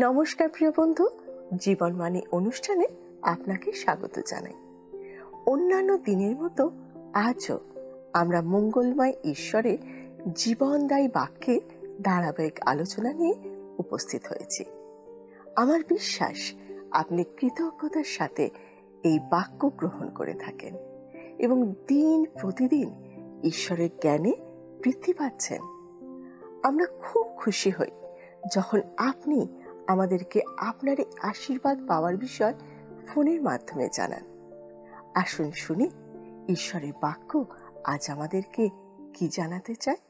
নমস্কার প্রিয় বন্ধু, জীবনবাণী অনুষ্ঠানে আপনাকে স্বাগত জানাই। অন্যান্য দিনের মতো আজও আমরা মঙ্গলময় ঈশ্বরের জীবনদায়ী বাক্যের ধারাবাহিক আলোচনা নিয়ে উপস্থিত হয়েছি। আমার বিশ্বাস আপনি কৃতজ্ঞতার সাথে এই বাক্য গ্রহণ করে থাকেন এবং দিন প্রতিদিন ঈশ্বরের জ্ঞানে বৃদ্ধি পাচ্ছেন। আমরা খুব খুশি হই যখন আপনি আমাদেরকে আপনার এই আশীর্বাদ পাওয়ার বিষয় ফোনের মাধ্যমে জানান। আসুন শুনি ঈশ্বরের বাক্য আজ আমাদেরকে কি জানাতে চায়।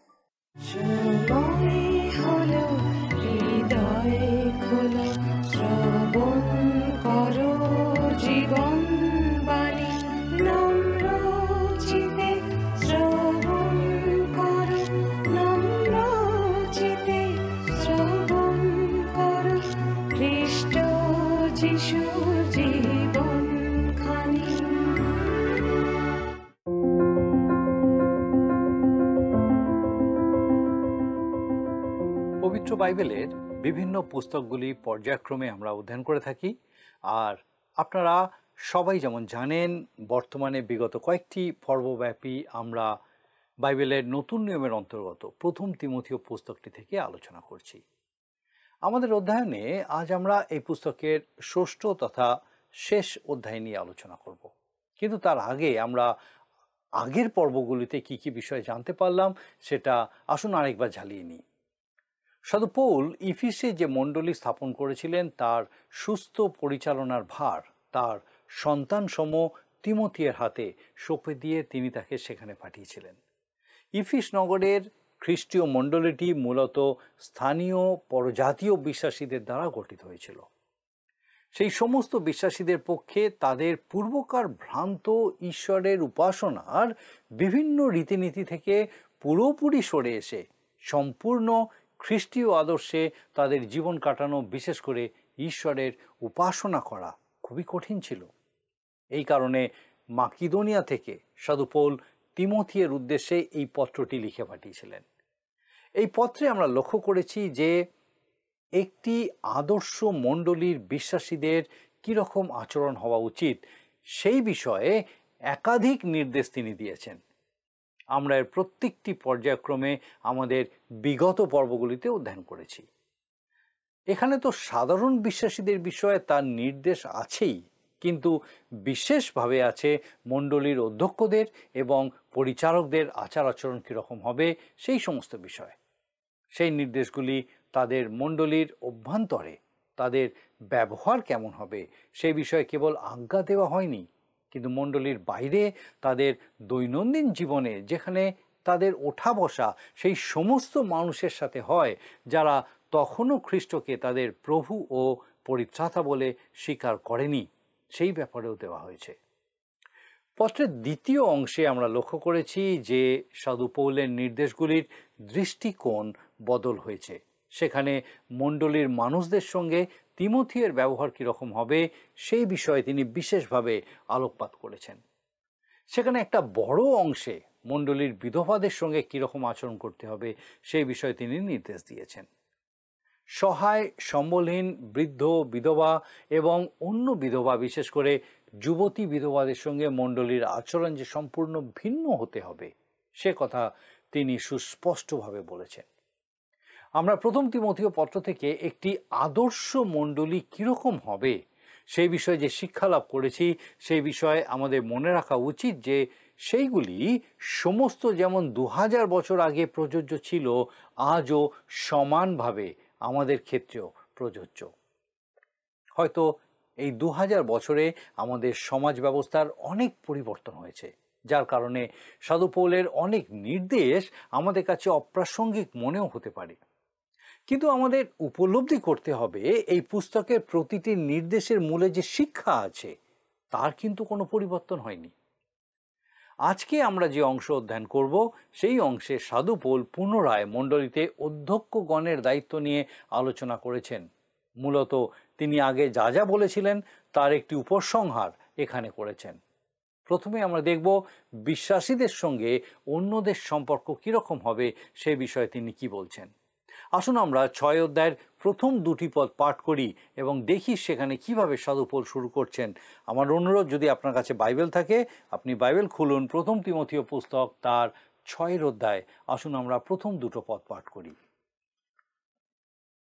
পবিত্র বাইবেলের বিভিন্ন পুস্তকগুলি পর্যায়ক্রমে আমরা অধ্যয়ন করে থাকি। আর আপনারা সবাই যেমন জানেন, বর্তমানে বিগত কয়েকটি পর্বব্যাপী আমরা বাইবেলের নতুন নিয়মের অন্তর্গত প্রথম তিমথীয় পুস্তকটি থেকে আলোচনা করছি। আমাদের অধ্যয়নে আজ আমরা এই পুস্তকের ষষ্ঠ তথা শেষ অধ্যায় নিয়ে আলোচনা করব। কিন্তু তার আগে আমরা আগের পর্বগুলিতে কি কি বিষয় জানতে পারলাম সেটা আসুন আরেকবার ঝালিয়ে নিই। সাধু পৌল ইফিসে যে মণ্ডলী স্থাপন করেছিলেন তার সুস্থ পরিচালনার ভার তার সন্তানসম তিমথিয়ের হাতে সঁপে দিয়ে তিনি তাকে সেখানে পাঠিয়েছিলেন। ইফিস নগরের খ্রিস্টীয় মণ্ডলীটি মূলত স্থানীয় পরজাতীয় বিশ্বাসীদের দ্বারা গঠিত হয়েছিল। সেই সমস্ত বিশ্বাসীদের পক্ষে তাদের পূর্বকার ভ্রান্ত ঈশ্বরের উপাসনার বিভিন্ন রীতিনীতি থেকে পুরোপুরি সরে এসে সম্পূর্ণ খ্রিস্টীয় আদর্শে তাদের জীবন কাটানো, বিশেষ করে ঈশ্বরের উপাসনা করা খুবই কঠিন ছিল। এই কারণে মাকিদোনিয়া থেকে সাধু পৌল তিমথিয়ের উদ্দেশ্যে এই পত্রটি লিখে পাঠিয়েছিলেন। এই পত্রে আমরা লক্ষ্য করেছি যে একটি আদর্শ মণ্ডলীর বিশ্বাসীদের কীরকম আচরণ হওয়া উচিত সেই বিষয়ে একাধিক নির্দেশ তিনি দিয়েছেন। আমরা এর প্রত্যেকটি পর্যায়ক্রমে আমাদের বিগত পর্বগুলিতে অধ্যয়ন করেছি। এখানে তো সাধারণ বিশ্বাসীদের বিষয়ে তার নির্দেশ আছেই, কিন্তু বিশেষভাবে আছে মণ্ডলীর অধ্যক্ষদের এবং পরিচারকদের আচার আচরণ কীরকম হবে সেই সমস্ত বিষয়। সেই নির্দেশগুলি তাদের মণ্ডলীর অভ্যন্তরে তাদের ব্যবহার কেমন হবে সেই বিষয়ে কেবল আজ্ঞা দেওয়া হয়নি, কিন্তু মণ্ডলীর বাইরে তাদের দৈনন্দিন জীবনে যেখানে তাদের ওঠা বসা সেই সমস্ত মানুষের সাথে হয় যারা তখনও খ্রিস্টকে তাদের প্রভু ও পরিত্রাতা বলে স্বীকার করেনি, সেই ব্যাপারেও দেওয়া হয়েছে। পত্রের দ্বিতীয় অংশে আমরা লক্ষ্য করেছি যে সাধু পৌলের নির্দেশগুলির দৃষ্টিকোণ বদল হয়েছে। সেখানে মণ্ডলীর মানুষদের সঙ্গে তিমথিয়ের ব্যবহার কীরকম হবে সেই বিষয়ে তিনি বিশেষভাবে আলোকপাত করেছেন। সেখানে একটা বড় অংশে মণ্ডলীর বিধবাদের সঙ্গে কীরকম আচরণ করতে হবে সেই বিষয়ে তিনি নির্দেশ দিয়েছেন। সহায় সম্বলহীন বৃদ্ধ বিধবা এবং অন্য বিধবা, বিশেষ করে যুবতী বিধবাদের সঙ্গে মণ্ডলীর আচরণ যে সম্পূর্ণ ভিন্ন হতে হবে সে কথা তিনি সুস্পষ্টভাবে বলেছেন। আমরা প্রথম তিমথীয় পত্র থেকে একটি আদর্শ মণ্ডলী কীরকম হবে সেই বিষয়ে যে শিক্ষা লাভ করেছি সেই বিষয়ে আমাদের মনে রাখা উচিত যে সেইগুলি সমস্ত যেমন 2000 বছর আগে প্রযোজ্য ছিল আজও সমানভাবে আমাদের ক্ষেত্রেও প্রযোজ্য। হয়তো এই 2000 বছরে আমাদের সমাজ ব্যবস্থার অনেক পরিবর্তন হয়েছে, যার কারণে সাধু পৌলের অনেক নির্দেশ আমাদের কাছে অপ্রাসঙ্গিক মনেও হতে পারে। কিন্তু আমাদের উপলব্ধি করতে হবে এই পুস্তকের প্রতিটি নির্দেশের মূলে যে শিক্ষা আছে তার কিন্তু কোনো পরিবর্তন হয়নি। আজকে আমরা যে অংশ অধ্যয়ন করব সেই অংশে সাধু পৌল পুনরায় মণ্ডলীতে অধ্যক্ষগণের দায়িত্ব নিয়ে আলোচনা করেছেন। মূলত তিনি আগে যা যা বলেছিলেন তার একটি উপসংহার এখানে করেছেন। প্রথমে আমরা দেখব বিশ্বাসীদের সঙ্গে অন্যদের সম্পর্ক কীরকম হবে সে বিষয়ে তিনি কি বলছেন। আসুন আমরা 6 অধ্যায়ের প্রথম দুটি পদ পাঠ করি এবং দেখি সেখানে কিভাবে সাধু পৌল শুরু করছেন। আমার অনুরোধ, যদি আপনার কাছে বাইবেল থাকে আপনি বাইবেল খুলুন প্রথম তিমথীয় পুস্তক তার 6 অধ্যায়। আসুন আমরা প্রথম দুটো পদ পাঠ করি।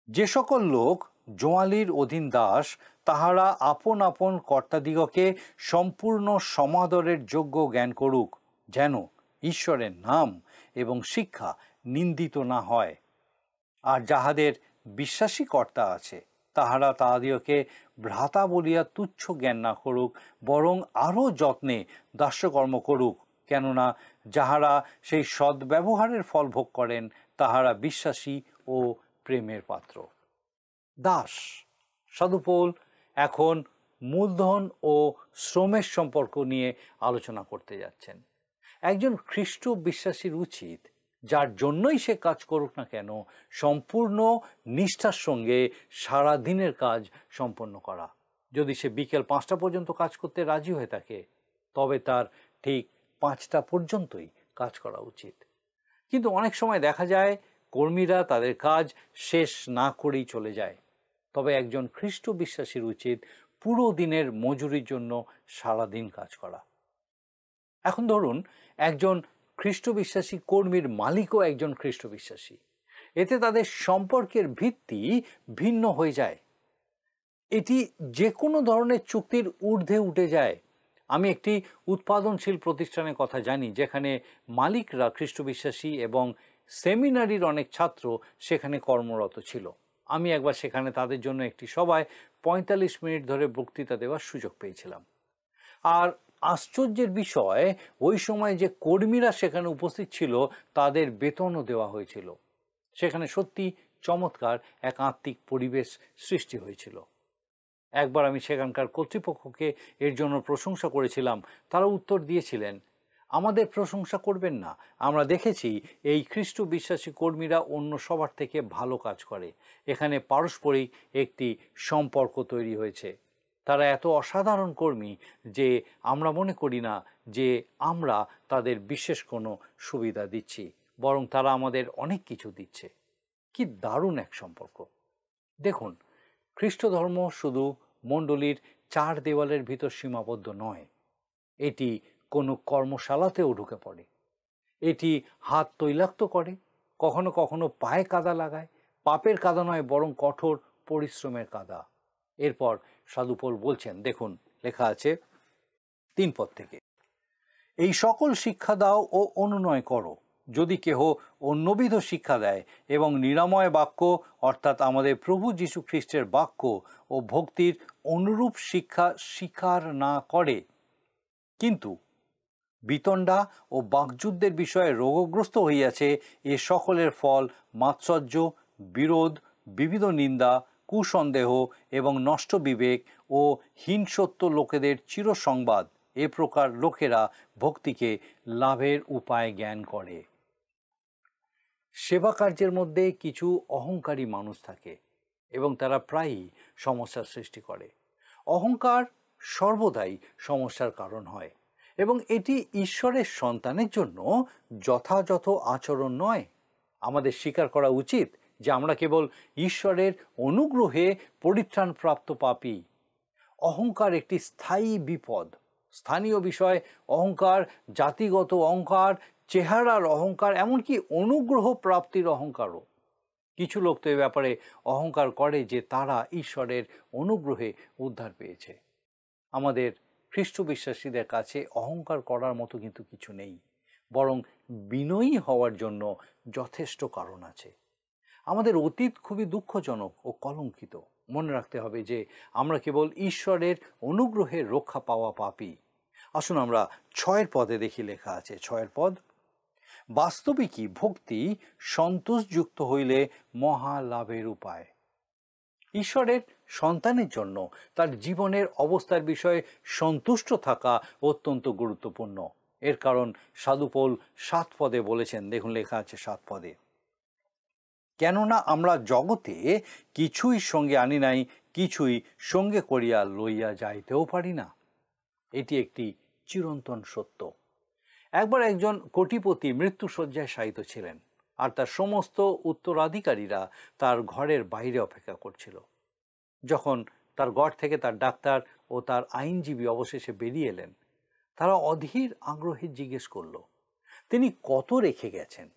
যে সকল লোক জোয়ালির অধীন দাস, তাহারা আপন আপন কর্তাদিগকে সম্পূর্ণ সমাদরের যোগ্য জ্ঞান করুক, যেন ঈশ্বরের নাম এবং শিক্ষা নিন্দিত না হয়। আর যাহাদের বিশ্বাসী কর্তা আছে, তাহারা তাহাদিগকে ভ্রাতা বলিয়া তুচ্ছ জ্ঞান না করুক, বরং আরও যত্নে দাস্যকর্ম করুক, কেননা যাহারা সেই সদ্ব্যবহারের ফল ভোগ করেন তাহারা বিশ্বাসী ও প্রেমের পাত্র। দাস। সাধু পৌল এখন মূলধন ও শ্রমের সম্পর্ক নিয়ে আলোচনা করতে যাচ্ছেন। একজন খ্রিস্ট বিশ্বাসীর উচিত, যার জন্যই সে কাজ করুক না কেন, সম্পূর্ণ নিষ্ঠার সঙ্গে সারা দিনের কাজ সম্পন্ন করা। যদি সে বিকেল 5টা পর্যন্ত কাজ করতে রাজি হয়ে থাকে, তবে তার ঠিক 5টা পর্যন্তই কাজ করা উচিত। কিন্তু অনেক সময় দেখা যায় কর্মীরা তাদের কাজ শেষ না করেই চলে যায়। তবে একজন খ্রিস্ট বিশ্বাসীর উচিত পুরো দিনের মজুরির জন্য সারাদিন কাজ করা। এখন ধরুন একজন খ্রিস্ট বিশ্বাসী কর্মীর মালিকও একজন খ্রিস্ট বিশ্বাসী, এতে তাদের সম্পর্কের ভিত্তি ভিন্ন হয়ে যায়। এটি যে কোনো ধরনের চুক্তির ঊর্ধ্বে উঠে যায়। আমি একটি উৎপাদনশীল প্রতিষ্ঠানের কথা জানি, যেখানে মালিকরা খ্রিস্ট বিশ্বাসী এবং সেমিনারির অনেক ছাত্র সেখানে কর্মরত ছিল। আমি একবার সেখানে তাদের জন্য একটি সভায় 45 মিনিট ধরে বক্তৃতা দেওয়ার সুযোগ পেয়েছিলাম। আর আশ্চর্যের বিষয়, ওই সময় যে কর্মীরা সেখানে উপস্থিত ছিল তাদের বেতনও দেওয়া হয়েছিল। সেখানে সত্যি চমৎকার এক আত্মিক পরিবেশ সৃষ্টি হয়েছিল। একবার আমি সেখানকার কর্তৃপক্ষকে এর জন্য প্রশংসা করেছিলাম। তারা উত্তর দিয়েছিলেন, আমাদের প্রশংসা করবেন না, আমরা দেখেছি এই খ্রিস্ট বিশ্বাসী কর্মীরা অন্য সবার থেকে ভালো কাজ করে। এখানে পারস্পরিক একটি সম্পর্ক তৈরি হয়েছে। তারা এত অসাধারণ কর্মী যে আমরা মনে করি না যে আমরা তাদের বিশেষ কোনো সুবিধা দিচ্ছি, বরং তারা আমাদের অনেক কিছু দিচ্ছে। কি দারুণ এক সম্পর্ক! দেখুন, খ্রিস্ট ধর্ম শুধু মণ্ডলীর 4 দেওয়ালের ভিতর সীমাবদ্ধ নয়, এটি কোনো কর্মশালাতেও ঢুকে পড়ে। এটি হাত তৈলাক্ত করে, কখনো কখনো পায়ে কাদা লাগায়। পাপের কাদা নয়, বরং কঠোর পরিশ্রমের কাদা। এরপর সাধু পৌল বলছেন, দেখুন লেখা আছে 3 পদ থেকে, এই সকল শিক্ষা দাও ও অনুনয় করো। যদি কেহ অন্যবিধ শিক্ষা দেয় এবং নিরাময় বাক্য অর্থাৎ আমাদের প্রভু যীশু খ্রিস্টের বাক্য ও ভক্তির অনুরূপ শিক্ষা স্বীকার না করে, কিন্তু বিতণ্ডা ও বাকযুদ্ধের বিষয়ে রোগগ্রস্ত হইয়াছে, এ সকলের ফল মাৎসর্য, বিরোধ, বিবিধ নিন্দা, কুসন্দেহ এবং নষ্ট বিবেক ও হিংসত্ব লোকেদের চিরসংবাদ। এ প্রকার লোকেরা ভক্তিকে লাভের উপায় জ্ঞান করে। সেবা কার্যের মধ্যে কিছু অহংকারী মানুষ থাকে এবং তারা প্রায়ই সমস্যার সৃষ্টি করে। অহংকার সর্বদাই সমস্যার কারণ হয় এবং এটি ঈশ্বরের সন্তানের জন্য যথাযথ আচরণ নয়। আমাদের স্বীকার করা উচিত যে আমরা কেবল ঈশ্বরের অনুগ্রহে পরিত্রাণপ্রাপ্ত পাপী। অহংকার একটি স্থায়ী বিপদ। স্থানীয় বিষয় অহংকার, জাতিগত অহংকার, চেহারার অহংকার, এমনকি অনুগ্রহ প্রাপ্তির অহংকারও। কিছু লোক তো এ ব্যাপারে অহংকার করে যে তারা ঈশ্বরের অনুগ্রহে উদ্ধার পেয়েছে। আমাদের খ্রিস্ট বিশ্বাসীদের কাছে অহংকার করার মতো কিন্তু কিছু নেই, বরং বিনয়ী হওয়ার জন্য যথেষ্ট কারণ আছে। আমাদের অতীত খুবই দুঃখজনক ও কলঙ্কিত। মনে রাখতে হবে যে আমরা কেবল ঈশ্বরের অনুগ্রহে রক্ষা পাওয়া পাপী। আসুন আমরা 6 পদে দেখি, লেখা আছে 6 পদ, বাস্তবিকই ভক্তি সন্তোষযুক্ত হইলে মহা লাভের উপায়। ঈশ্বরের সন্তানের জন্য তার জীবনের অবস্থার বিষয়ে সন্তুষ্ট থাকা অত্যন্ত গুরুত্বপূর্ণ। এর কারণ সাধু পৌল 7 পদে বলেছেন, দেখুন লেখা আছে 7 পদে, কেননা আমরা জগতে কিছুই সঙ্গে আনি নাই, কিছুই সঙ্গে করিয়া লইয়া যাইতেও পারি না। এটি একটি চিরন্তন সত্য। একবার একজন কোটিপতি মৃত্যুশয্যায় শায়িত ছিলেন। আর তার সমস্ত উত্তরাধিকারীরা তার ঘরের বাইরে অপেক্ষা করছিল। যখন তার ঘর থেকে তার ডাক্তার ও তার আইনজীবী অবশেষে বেরিয়ে এলেন, তারা অধীর আগ্রহে জিজ্ঞেস করল, তিনি কত রেখে গেছেন?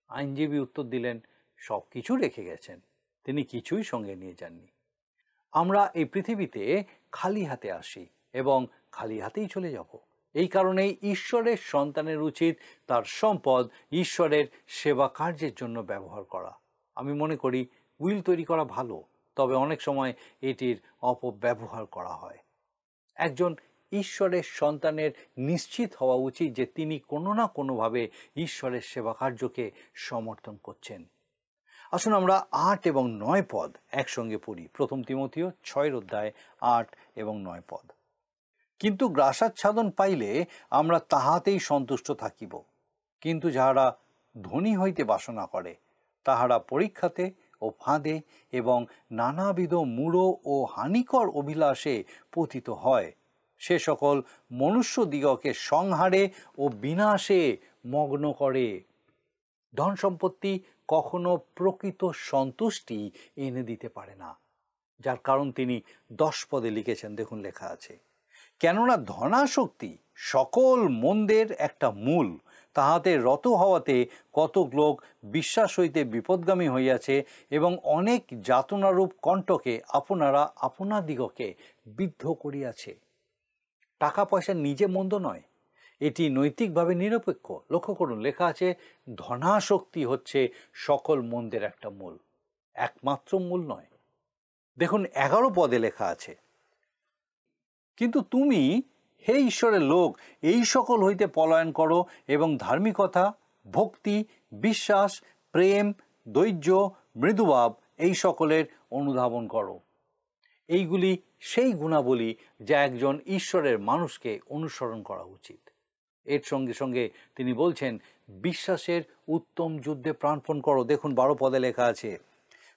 আইনজীবী উত্তর দিলেন, সব কিছু রেখে গেছেন, তিনি কিছুই সঙ্গে নিয়ে যাননি। আমরা এই পৃথিবীতে খালি হাতে আসি এবং খালি হাতেই চলে যাব। এই কারণেই ঈশ্বরের সন্তানের উচিত তার সম্পদ ঈশ্বরের সেবা কার্যের জন্য ব্যবহার করা। আমি মনে করি উইল তৈরি করা ভালো, তবে অনেক সময় এটির অপব্যবহার করা হয়। একজন ঈশ্বরের সন্তানের নিশ্চিত হওয়া উচিত যে তিনি কোনো না কোনোভাবে ঈশ্বরের সেবা কার্যকে সমর্থন করছেন। আসুন আমরা ৮ এবং ৯ পদ একসঙ্গে পড়ি। প্রথম তিমথিও ৬ অধ্যায় ৮ এবং ৯ পদ। কিন্তু গ্রাসাচ্ছাদন পাইলে আমরা তাহাতেই সন্তুষ্ট থাকিব, কিন্তু যাহারা ধনী হইতে বাসনা করে তাহারা পরীক্ষাতে ও ফাঁদে এবং নানাবিধ মূঢ় ও হানিকর অভিলাষে পতিত হয়, সে সকল মনুষ্যদিগকে সংহারে ও বিনাশে মগ্ন করে। ধন সম্পত্তি কখনো প্রকৃত সন্তুষ্টি এনে দিতে পারে না, যার কারণ তিনি 10 পদে লিখেছেন। দেখুন লেখা আছে, কেননা ধনাসক্তি সকল মন্দের একটা মূল, তাহাতে রত হওয়াতে কতক লোক বিশ্বাস হইতে বিপদগামী হইয়াছে এবং অনেক যাতনারূপ কণ্টকে আপনারা আপনাদিগকে বিদ্ধ করিয়াছে। টাকা পয়সা নিজে মন্দ নয়, এটি নৈতিকভাবে নিরপেক্ষ। লক্ষ্য করুন, লেখা আছে ধনাসক্তি হচ্ছে সকল মন্দের একটা মূল, একমাত্র মূল নয়। দেখুন 11 পদে লেখা আছে, কিন্তু তুমি হে ঈশ্বরের লোক এই সকল হইতে পলায়ন করো এবং ধার্মিকতা, ভক্তি, বিশ্বাস, প্রেম, ধৈর্য, মৃদুভাব এই সকলের অনুধাবন করো। এইগুলি সেই গুণাবলী যা একজন ঈশ্বরের মানুষকে অনুসরণ করা উচিত। এর সঙ্গে সঙ্গে তিনি বলছেন বিশ্বাসের উত্তম যুদ্ধে প্রাণপণ করো। দেখুন 12 পদে লেখা আছে,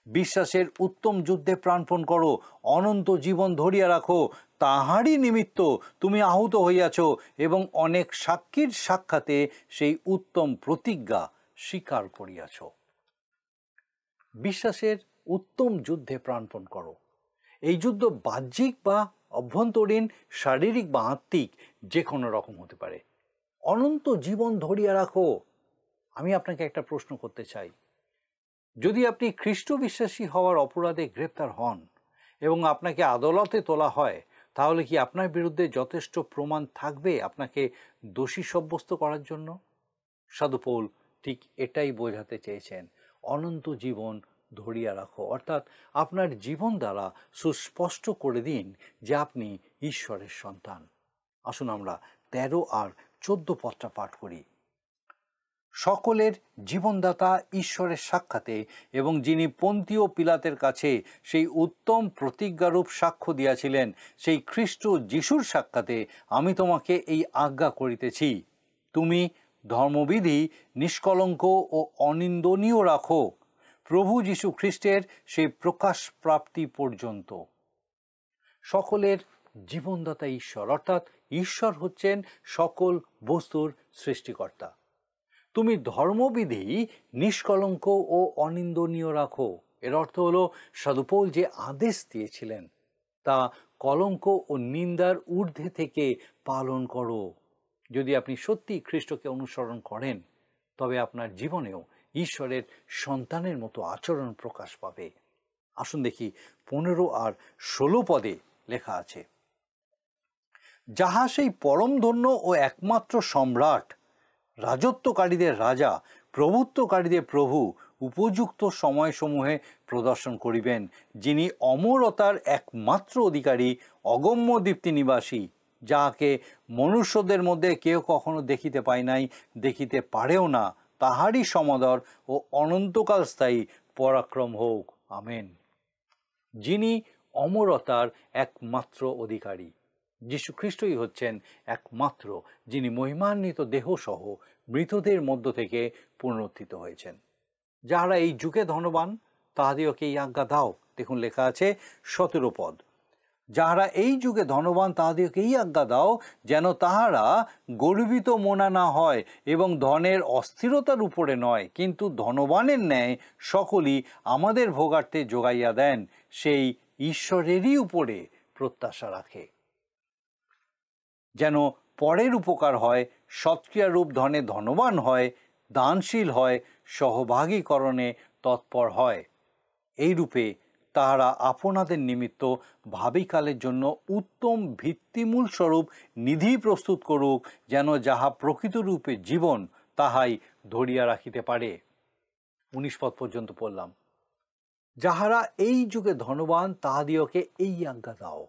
বিশ্বাসের উত্তম যুদ্ধে প্রাণপণ করো, অনন্ত জীবন ধরিয়া রাখো, তাহারই নিমিত্ত তুমি আহত হইয়াছ এবং অনেক সাক্ষীর সাক্ষাতে সেই উত্তম প্রতিজ্ঞা স্বীকার করিয়াছ। বিশ্বাসের উত্তম যুদ্ধে প্রাণপণ করো। এই যুদ্ধ বাহ্যিক বা অভ্যন্তরীণ, শারীরিক বা আত্মিক, যে কোনো রকম হতে পারে। অনন্ত জীবন ধরিয়া রাখো। আমি আপনাকে একটা প্রশ্ন করতে চাই, যদি আপনি খ্রিস্ট বিশ্বাসী হওয়ার অপরাধে গ্রেপ্তার হন এবং আপনাকে আদালতে তোলা হয়, তাহলে কি আপনার বিরুদ্ধে যথেষ্ট প্রমাণ থাকবে আপনাকে দোষী সাব্যস্ত করার জন্য? সাধু পৌল ঠিক এটাই বোঝাতে চেয়েছেন, অনন্ত জীবন ধরিয়া রাখো, অর্থাৎ আপনার জীবন দ্বারা সুস্পষ্ট করে দিন যে আপনি ঈশ্বরের সন্তান। আসুন আমরা 13 আর 14 পদটা পাঠ করি। সকলের জীবনদাতা ঈশ্বরের সাক্ষাতে এবং যিনি পন্তীয় পিলাতের কাছে সেই উত্তম প্রতিজ্ঞারূপ সাক্ষ্য দিয়াছিলেন, সেই খ্রিস্ট যিশুর সাক্ষাতে আমি তোমাকে এই আজ্ঞা করিতেছি, তুমি ধর্মবিধি নিষ্কলঙ্ক ও অনিন্দনীয় রাখো প্রভু যীশু খ্রিস্টের সেই প্রকাশ প্রাপ্তি পর্যন্ত। সকলের জীবনদাতা ঈশ্বর, অর্থাৎ ঈশ্বর হচ্ছেন সকল বস্তুর সৃষ্টিকর্তা। তুমি ধর্মবিধি নিষ্কলঙ্ক ও অনিন্দনীয় রাখো। এর অর্থ হলো সাধু পৌল যে আদেশ দিয়েছিলেন তা কলঙ্ক ও নিন্দার ঊর্ধ্বে থেকে পালন করো। যদি আপনি সত্যি খ্রিস্টকে অনুসরণ করেন, তবে আপনার জীবনেও ঈশ্বরের সন্তানের মতো আচরণ প্রকাশ পাবে। আসুন দেখি 15 আর 16 পদে লেখা আছে, যাহা সেই পরমধন্য ও একমাত্র সম্রাট, রাজত্বকারীদের রাজা, প্রভুত্বকারীদের প্রভু, উপযুক্ত সময়সমূহে প্রদর্শন করিবেন, যিনি অমরতার একমাত্র অধিকারী, অগম্য দীপ্তি নিবাসী, যাহাকে মনুষ্যদের মধ্যে কেউ কখনো দেখিতে পায় নাই, দেখিতে পারেও না, তাহারই সমাদর ও অনন্তকাল স্থায়ী পরাক্রম হোক। আমেন। যিনি অমরতার একমাত্র অধিকারী, যীশু খ্রিস্টই হচ্ছেন একমাত্র যিনি মহিমান্বিত দেহসহ মৃতদের মধ্য থেকে পুনরুত্থিত হয়েছেন। যাহারা এই যুগে ধনবান তাহাদিওকে এই আজ্ঞা দাও। দেখুন লেখা আছে 17 পদ, যাহারা এই যুগে ধনবান তাহাদিগকে এই আজ্ঞা দাও যেন তাহারা গর্বিত মনা না হয় এবং ধনের অস্থিরতার উপরে নয়, কিন্তু ধনবানের ন্যায় সকলই আমাদের ভোগার্থে যোগাইয়া দেন, সেই ঈশ্বরেরই উপরে প্রত্যাশা রাখে। যেন পরের উপকার হয়, সৎক্রিয়ারূপ ধনে ধনবান হয়, দানশীল হয়, সহভাগীকরণে তৎপর হয়। এইরূপে তাহারা আপনাদের নিমিত্ত ভাবিকালের জন্য উত্তম ভিত্তিমূল স্বরূপ নিধি প্রস্তুত করুক, যেন যাহা প্রকৃতরূপে জীবন তাহাই ধরিয়া রাখিতে পারে। 19 পদ পর্যন্ত পড়লাম। যাহারা এই যুগে ধনবান তাহাদিওকে এই আজ্ঞা দাও।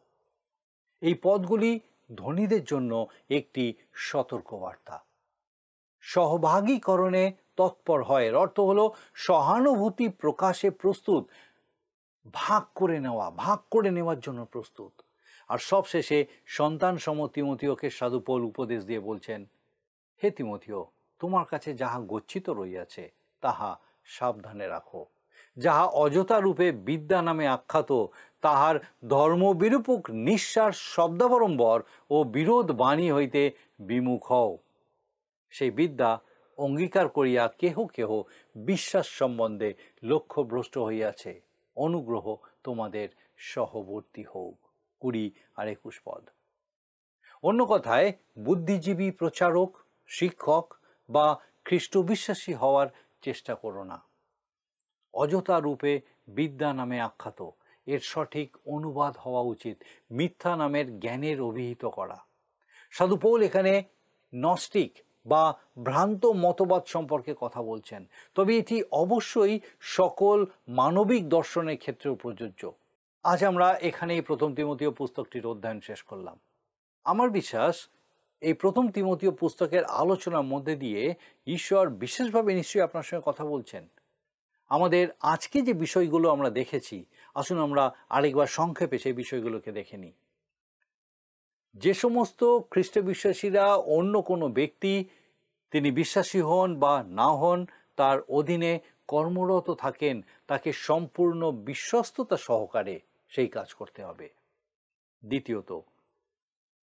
এই পদগুলি ধনীদের জন্য একটি সতর্কবার্তা। সহভাগীকরণে তৎপর হয়, এর অর্থ হলো সহানুভূতি প্রকাশে প্রস্তুত, ভাগ করে নেওয়ার জন্য প্রস্তুত। আর সবশেষে সন্তান সম তিমথিওকে সাধু পৌল উপদেশ দিয়ে বলছেন, হে তিমথিও, তোমার কাছে যাহা গচ্ছিত রইয়াছে তাহা সাবধানে রাখো। যাহা অযথা রূপে বিদ্যা নামে আখ্যাত, তাহার ধর্মবিরূপক নিঃশ্বাস শব্দাবড়ম্বর ও বিরোধ বাণী হইতে বিমুখ হও। সেই বিদ্যা অঙ্গীকার করিয়া কেহ কেহ বিশ্বাস সম্বন্ধে লক্ষ্যভ্রষ্ট হইয়াছে। অনুগ্রহ তোমাদের সহবর্তী হোক। 20 আর 21 পদ। অন্য কথায়, বুদ্ধিজীবী প্রচারক, শিক্ষক বা খ্রিস্ট বিশ্বাসী হওয়ার চেষ্টা করো না। অযথা রূপে বিদ্যা নামে আখ্যাত, এর সঠিক অনুবাদ হওয়া উচিত মিথ্যা নামের জ্ঞানের অভিহিত করা। সাধু পৌল এখানে নস্টিক বা ভ্রান্ত মতবাদ সম্পর্কে কথা বলছেন, তবে এটি অবশ্যই সকল মানবিক দর্শনের ক্ষেত্রেও প্রযোজ্য। আজ আমরা এখানেই প্রথম তিমথিও পুস্তকটির অধ্যয়ন শেষ করলাম। আমার বিশ্বাস এই প্রথম তিমথিও পুস্তকের আলোচনার মধ্যে দিয়ে ঈশ্বর বিশেষভাবে নিশ্চয়ই আপনার সঙ্গে কথা বলছেন। আমাদের আজকে যে বিষয়গুলো আমরা দেখেছি, আসুন আমরা আরেকবার সংক্ষেপে সেই বিষয়গুলোকে দেখে নিই। যে সমস্ত খ্রিস্ট বিশ্বাসীরা অন্য কোনো ব্যক্তি, তিনি বিশ্বাসী হন বা না হন, তার অধীনে কর্মরত থাকেন, তাকে সম্পূর্ণ বিশ্বস্ততা সহকারে সেই কাজ করতে হবে। দ্বিতীয়ত,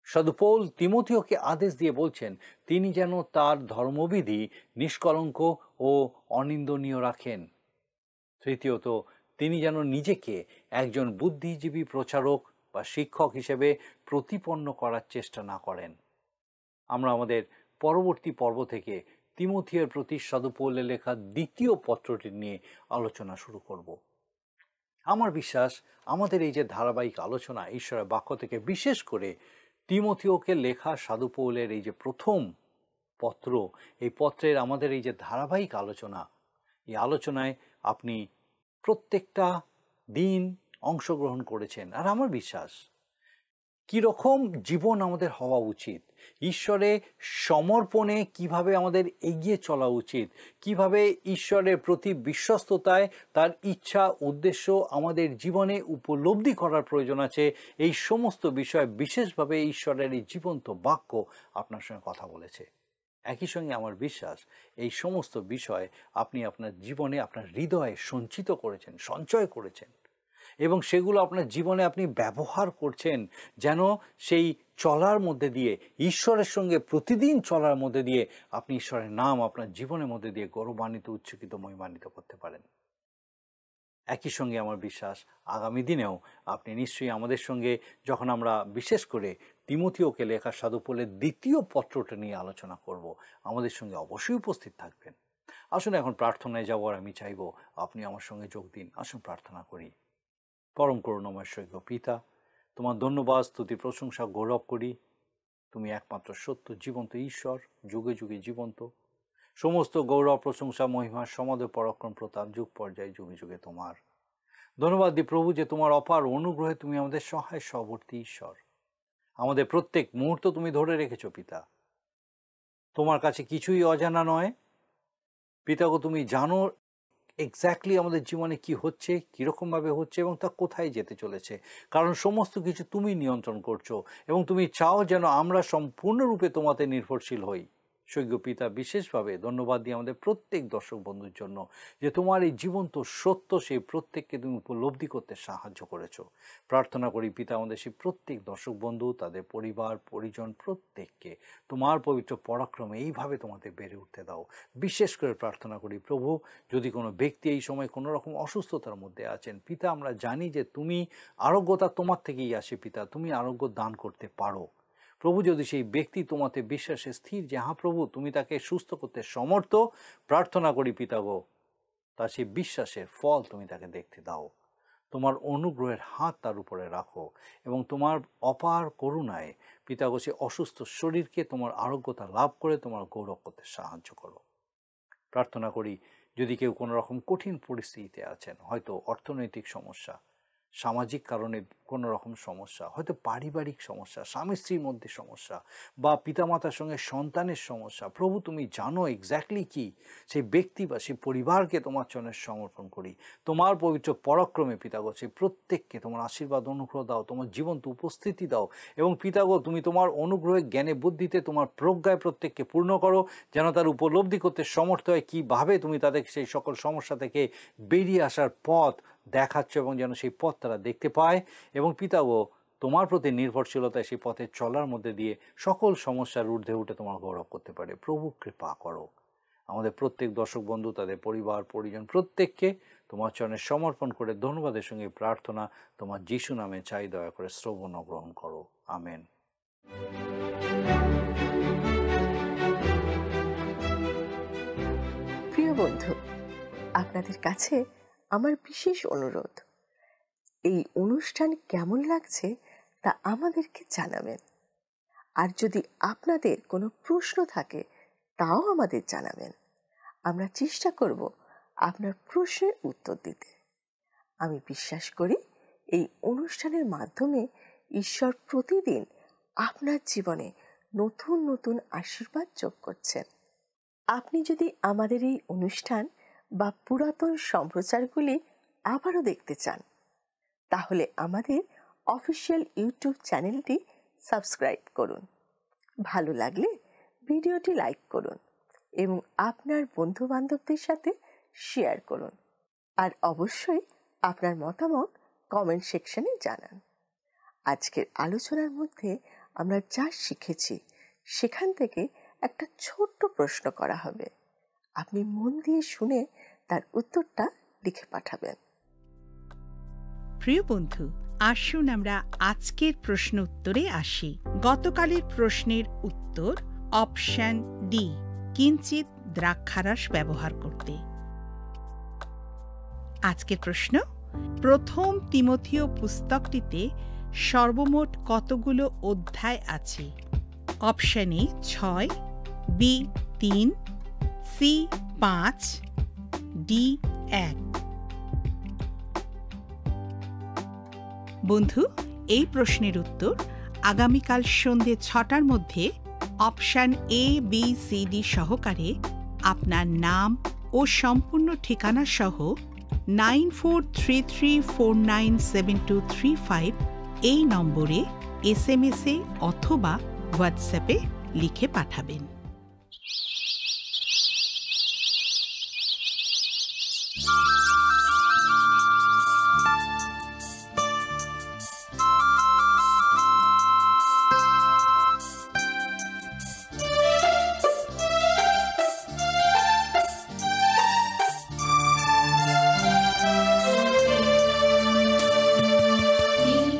সাধু পৌল তিমথিওকে আদেশ দিয়ে বলছেন তিনি যেন তার ধর্মবিধি নিষ্কলঙ্ক ও অনিন্দনীয় রাখেন। তৃতীয়ত, তিনি যেন নিজেকে একজন বুদ্ধিজীবী প্রচারক বা শিক্ষক হিসেবে প্রতিপন্ন করার চেষ্টা না করেন। আমরা আমাদের পরবর্তী পর্ব থেকে তিমথিওর প্রতি সাধু পৌলের লেখা দ্বিতীয় পত্রটি নিয়ে আলোচনা শুরু করব। আমার বিশ্বাস আমাদের এই যে ধারাবাহিক আলোচনা ঈশ্বরের বাক্য থেকে, বিশেষ করে তিমথিওকে লেখা সাধু পৌলের এই যে প্রথম পত্র, এই পত্রের আমাদের এই যে ধারাবাহিক আলোচনা, এই আলোচনায় আপনি প্রত্যেকটা দিন অংশগ্রহণ করেছেন। আর আমার বিশ্বাস কীরকম জীবন আমাদের হওয়া উচিত, ঈশ্বরে সমর্পণে কিভাবে আমাদের এগিয়ে চলা উচিত, কিভাবে ঈশ্বরের প্রতি বিশ্বস্ততায় তার ইচ্ছা উদ্দেশ্য আমাদের জীবনে উপলব্ধি করার প্রয়োজন আছে, এই সমস্ত বিষয় বিশেষভাবে ঈশ্বরের এই জীবন্ত বাক্য আপনার সঙ্গে কথা বলেছে। একই সঙ্গে আমার বিশ্বাস এই সমস্ত বিষয় আপনি আপনার জীবনে, আপনার হৃদয়ে সঞ্চিত করেছেন, সঞ্চয় করেছেন, এবং সেগুলো আপনার জীবনে আপনি ব্যবহার করছেন, যেন সেই চলার মধ্যে দিয়ে, ঈশ্বরের সঙ্গে প্রতিদিন চলার মধ্যে দিয়ে আপনি ঈশ্বরের নাম আপনার জীবনের মধ্যে দিয়ে গৌরবান্বিত, উচ্চকিত, মহিমান্বিত করতে পারেন। একই সঙ্গে আমার বিশ্বাস আগামী দিনেও আপনি নিশ্চয়ই আমাদের সঙ্গে, যখন আমরা বিশেষ করে তিমথিওকে লেখা সাধু পৌলের দ্বিতীয় পত্রটা নিয়ে আলোচনা করব, আমাদের সঙ্গে অবশ্যই উপস্থিত থাকবেন। আসুন এখন প্রার্থনায় যাওয়ার আমি চাইব আপনি আমার সঙ্গে যোগ দিন। আসুন প্রার্থনা করি। পরম করুণাময় স্বর্গীয় পিতা, তোমার ধন্যবাদ, স্তুতি, প্রশংসা, গৌরব করি। তুমি একমাত্র সত্য জীবন্ত ঈশ্বর, যুগে যুগে জীবন্ত। সমস্ত গৌরব, প্রশংসা, মহিমা, সমাদর, পরাক্রম, প্রতাপ যুগ পর্যায়ে যুগে যুগে তোমার। ধন্যবাদ দিই প্রভু যে তোমার অপার অনুগ্রহে তুমি আমাদের সহায় সহবর্তী ঈশ্বর। আমাদের প্রত্যেক মুহূর্ত তুমি ধরে রেখেছো পিতা। তোমার কাছে কিছুই অজানা নয় পিতাগো। তুমি জানো এক্স্যাক্টলি আমাদের জীবনে কি হচ্ছে, কীরকমভাবে হচ্ছে এবং তা কোথায় যেতে চলেছে, কারণ সমস্ত কিছু তুমি নিয়ন্ত্রণ করছো এবং তুমি চাও যেন আমরা সম্পূর্ণরূপে তোমাতে নির্ভরশীল হই। স্বর্গীয় পিতা, বিশেষভাবে ধন্যবাদ দিই আমাদের প্রত্যেক দর্শক বন্ধুর জন্য যে তোমার এই জীবন্ত সত্য সেই প্রত্যেককে তুমি উপলব্ধি করতে সাহায্য করেছো। প্রার্থনা করি পিতা, আমাদের সেই প্রত্যেক দর্শক বন্ধু, তাদের পরিবার পরিজন প্রত্যেককে তোমার পবিত্র পরাক্রমে এইভাবে তোমাদের বেড়ে উঠতে দাও। বিশেষ করে প্রার্থনা করি প্রভু, যদি কোনো ব্যক্তি এই সময় কোনো রকম অসুস্থতার মধ্যে আছেন পিতা, আমরা জানি যে তুমি আরোগ্যতা তোমার থেকেই আসে পিতা, তুমি আরোগ্য দান করতে পারো। প্রভু, যদি সেই ব্যক্তি তোমাতে বিশ্বাসে স্থির যে হ্যাঁ প্রভু তুমি তাকে সুস্থ করতে সমর্থ, প্রার্থনা করি পিতা গো, তার সেই বিশ্বাসের ফল তুমি তাকে দেখতে দাও। তোমার অনুগ্রহের হাত তার উপরে রাখো এবং তোমার অপার করুণায় পিতা গো, সে অসুস্থ শরীরকে তোমার আরোগ্যতা লাভ করে তোমার গৌরব করতে সাহায্য করো। প্রার্থনা করি, যদি কেউ কোনো রকম কঠিন পরিস্থিতিতে আছেন, হয়তো অর্থনৈতিক সমস্যা, সামাজিক কারণে কোনো রকম সমস্যা, হয়তো পারিবারিক সমস্যা, স্বামী স্ত্রীর মধ্যে সমস্যা, বা পিতামাতার সঙ্গে সন্তানের সমস্যা, প্রভু তুমি জানো এক্স্যাক্টলি কি, সেই ব্যক্তি বা সেই পরিবারকে তোমার চরণে সমর্পণ করি। তোমার পবিত্র পরাক্রমে পিতাগো সেই প্রত্যেককে তোমার আশীর্বাদ অনুগ্রহ দাও, তোমার জীবন্ত উপস্থিতি দাও এবং পিতাগো তুমি তোমার অনুগ্রহে জ্ঞানে বুদ্ধিতে তোমার প্রজ্ঞায় প্রত্যেককে পূর্ণ করো, যেন তার উপলব্ধি করতে সমর্থ হয় কীভাবে তুমি তাদেরকে সেই সকল সমস্যা থেকে বেরিয়ে আসার পথ দেখাচ্ছ এবং যেন সেই পথ তারা দেখতে পায় এবং পিতাগো তোমার প্রতি নির্ভরশীলতায় সেই পথে চলার মধ্যে দিয়ে সকল সমস্যার ঊর্ধ্বে উঠে তোমার গৌরব করতে পারে। প্রভু কৃপা করো। আমাদের প্রত্যেক দর্শক বন্ধু, তাদের পরিবার পরিজন প্রত্যেককে তোমার চরণে সমর্পণ করে ধন্যবাদের সঙ্গে প্রার্থনা তোমার যিশু নামে চাই, দয়া করে শ্রবণ ও গ্রহণ করো। আমেন। প্রিয় বন্ধু, আপনাদের কাছে আমার বিশেষ অনুরোধ, এই অনুষ্ঠান কেমন লাগছে তা আমাদেরকে জানাবেন। আর যদি আপনাদের কোনো প্রশ্ন থাকে তাও আমাদের জানাবেন। আমরা চেষ্টা করব আপনার প্রশ্নের উত্তর দিতে। আমি বিশ্বাস করি এই অনুষ্ঠানের মাধ্যমে ঈশ্বর প্রতিদিন আপনার জীবনে নতুন নতুন আশীর্বাদ যোগ করছেন। আপনি যদি আমাদের এই অনুষ্ঠান বা পুরাতন সম্প্রচারগুলি আবারও দেখতে চান, তাহলে আমাদের অফিসিয়াল ইউটিউব চ্যানেলটি সাবস্ক্রাইব করুন। ভালো লাগলে ভিডিওটি লাইক করুন এবং আপনার বন্ধু-বান্ধবদের সাথে শেয়ার করুন। আর অবশ্যই আপনার মতামত কমেন্ট সেকশনে জানান। আজকের আলোচনার মধ্যে আমরা যা শিখেছি সেখান থেকে একটা ছোট্ট প্রশ্ন করা হবে। আপনি মন দিয়ে শুনে তার উত্তরটা লিখে পাঠাবেন। প্রিয় বন্ধু, আসুন আমরা আজকের প্রশ্ন উত্তরে আসি। গতকালের প্রশ্নের উত্তর অপশন ডি, কিঞ্চিত দ্রাক্ষারস ব্যবহার করতে। আজকের প্রশ্ন, প্রথম তিমথিয় পুস্তকটিতে সর্বমোট কতগুলো অধ্যায় আছে? Option A 6, B 3, C 5, D 1। বন্ধু, এই প্রশ্নের উত্তর আগামীকাল সন্ধ্যে 6টার মধ্যে option A B C D সহকারে আপনার নাম ও সম্পূর্ণ ঠিকানা সহ 9433497235 এই নম্বরে SMS-এ অথবা হোয়াটসঅ্যাপে লিখে পাঠাবেন।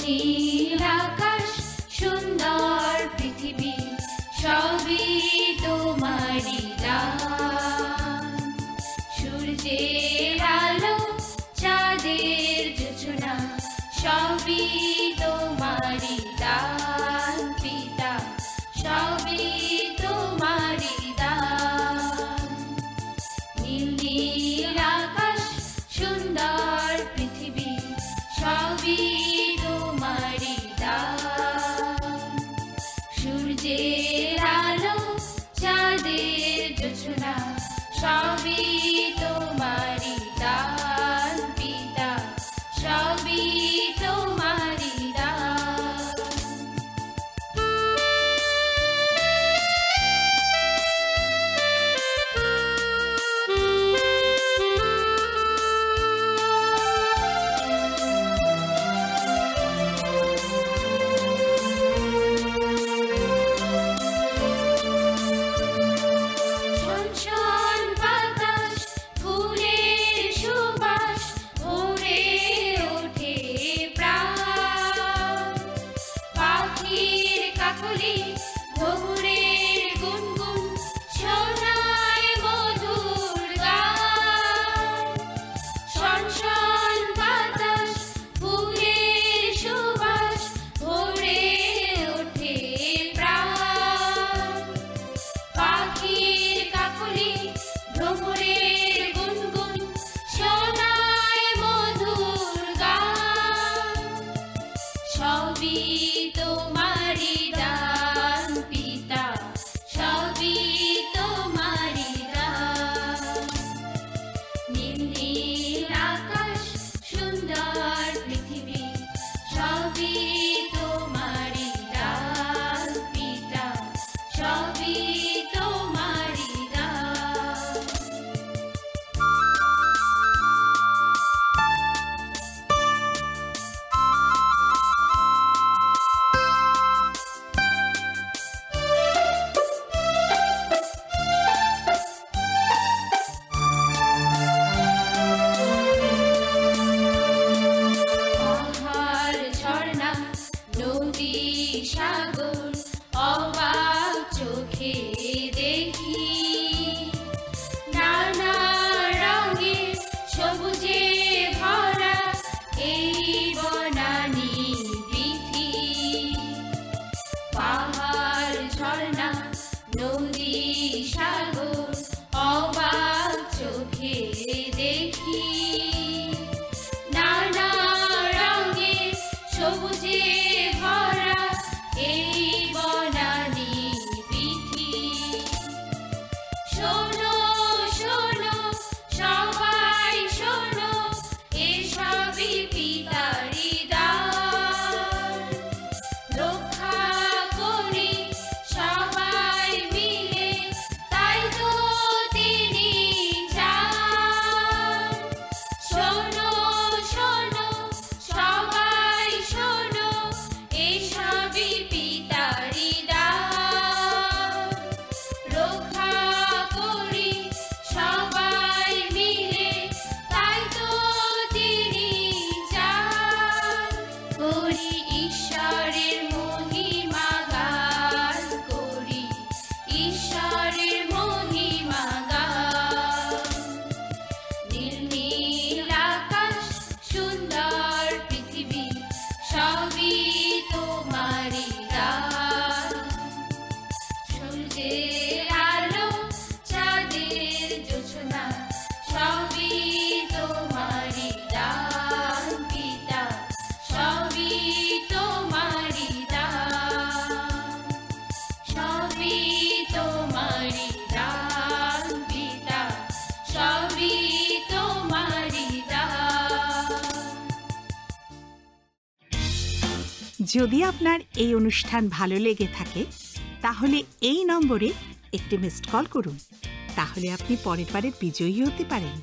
নীল আকাশ, সুন্দর পৃথিবী, সবই কাকলি ভ্রমরের গুনগুন শোনায় মধুর গান। শনশন বাতাস ফুলের সুবাস ভরে ওঠে প্রাণ। পাখির কাকলি ভ্রমরের গুনগুন শোনায় মধুর গান। সবই তোমারি দান পিতা, সবই তোমারি দান। নীল নীল আকাশ সুন্দর পৃথিবী সবই তোমারি দান পিতা, সবই তোমারি দান। পাহাড় ঝর্ণা নদী সাগর অবাক চোখে দেখি। নানা রঙে সবুজে ভরা এই বনানী পৃথিবী। পাহাড় ঝর্ণা নদী সাগর অবাক চোখে দেখি। নানা রঙে সবুজে ভরা এই বনানী পৃথিবী। শোনো শোনো সবাই শোনো, এসবই পিতারি দান। রক্ষা করি সবাই মিলে, তাই তো তিনি চান। শোনো শোনো সবাই শোনো, এসবই পিতারি দান। রক্ষা করি সবাই মিলে, তাই তো তিনি চান। করি ঈশ্বরের মহিমা গান, করি ঈশ্বরের মহিমা গান। নীল নীল আকাশ সুন্দর পৃথিবী সবই তোমারি দান। সূর্যের আলো চাঁদের জোছনা সবই তোমারি দান পিতা, সবই তোমারি দান। সবই তোমারি দান পিতা, সবই তোমারি দান। যদি আপনার এই অনুষ্ঠান ভালো লেগে থাকে তাহলে এই নম্বরে একটি মিসড কল করুন। তাহলে আপনি পরের বারে বিজয়ী হতে পারেন।